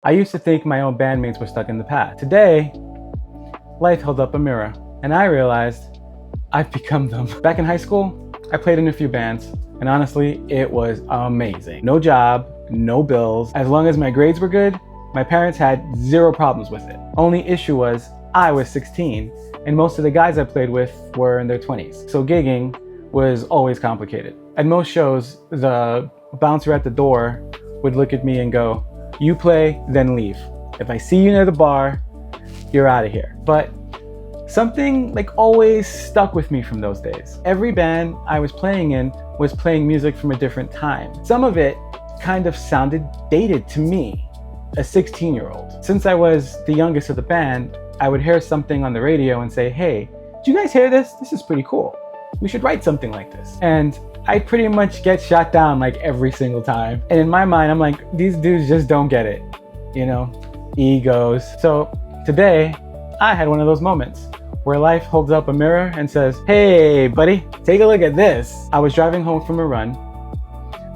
I used to think my own bandmates were stuck in the past. Today, life held up a mirror, and I realized I've become them. Back in high school, I played in a few bands, and honestly, it was amazing. No job, no bills. As long as my grades were good, my parents had zero problems with it. Only issue was I was 16, and most of the guys I played with were in their 20s. So gigging was always complicated. At most shows, the bouncer at the door would look at me and go, "You play, then leave. If I see you near the bar, you're out of here." But something always stuck with me from those days. Every band I was playing in was playing music from a different time. Some of it kind of sounded dated to me, a 16-year-old. Since I was the youngest of the band, I would hear something on the radio and say, "Hey, did you guys hear this? This is pretty cool. We should write something like this." And I pretty much get shot down every single time. And in my mind, I'm like, these dudes just don't get it, egos. So today, I had one of those moments where life holds up a mirror and says, "Hey, buddy, take a look at this." I was driving home from a run,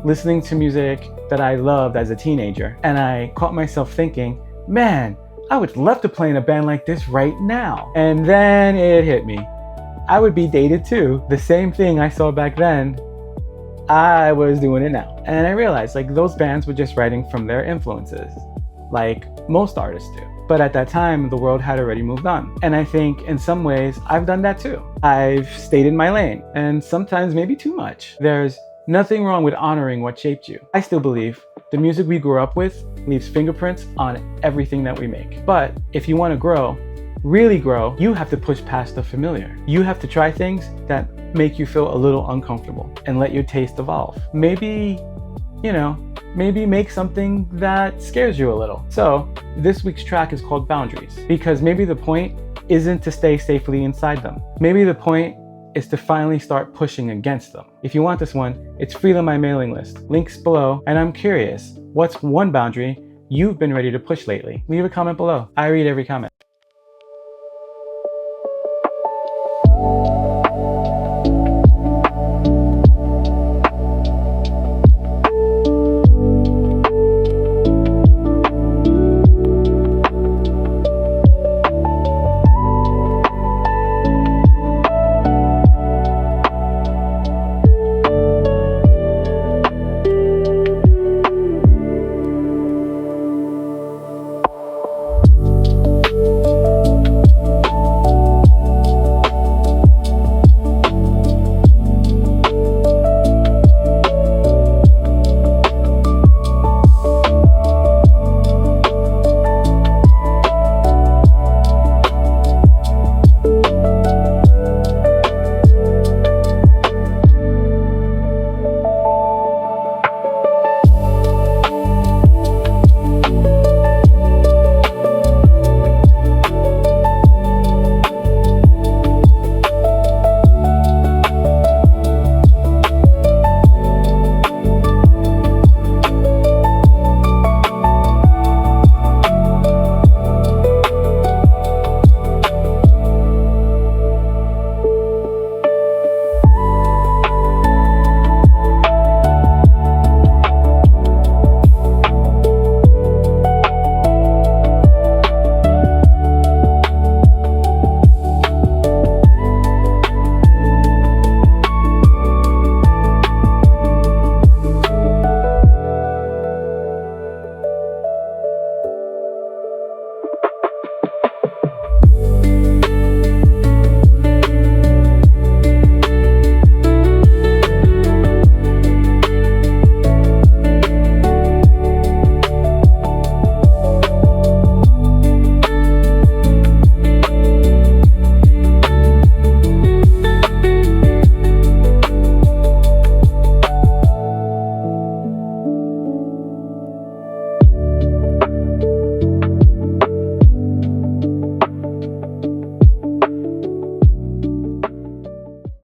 listening to music that I loved as a teenager, and I caught myself thinking, man, I would love to play in a band like this right now. And then it hit me. I would be dated too. The same thing I saw back then, I was doing it now. And I realized those bands were just writing from their influences, like most artists do. But at that time, the world had already moved on. And I think in some ways, I've done that too. I've stayed in my lane, and sometimes maybe too much. There's nothing wrong with honoring what shaped you. I still believe the music we grew up with leaves fingerprints on everything that we make. But if you want to grow, really grow, you have to push past the familiar. You have to try things that make you feel a little uncomfortable and let your taste evolve. Maybe make something that scares you a little. So this week's track is called Boundaries, because maybe the point isn't to stay safely inside them. Maybe the point is to finally start pushing against them. If you want this one, it's free on my mailing list. Links below, and I'm curious, what's one boundary you've been ready to push lately? Leave a comment below. I read every comment.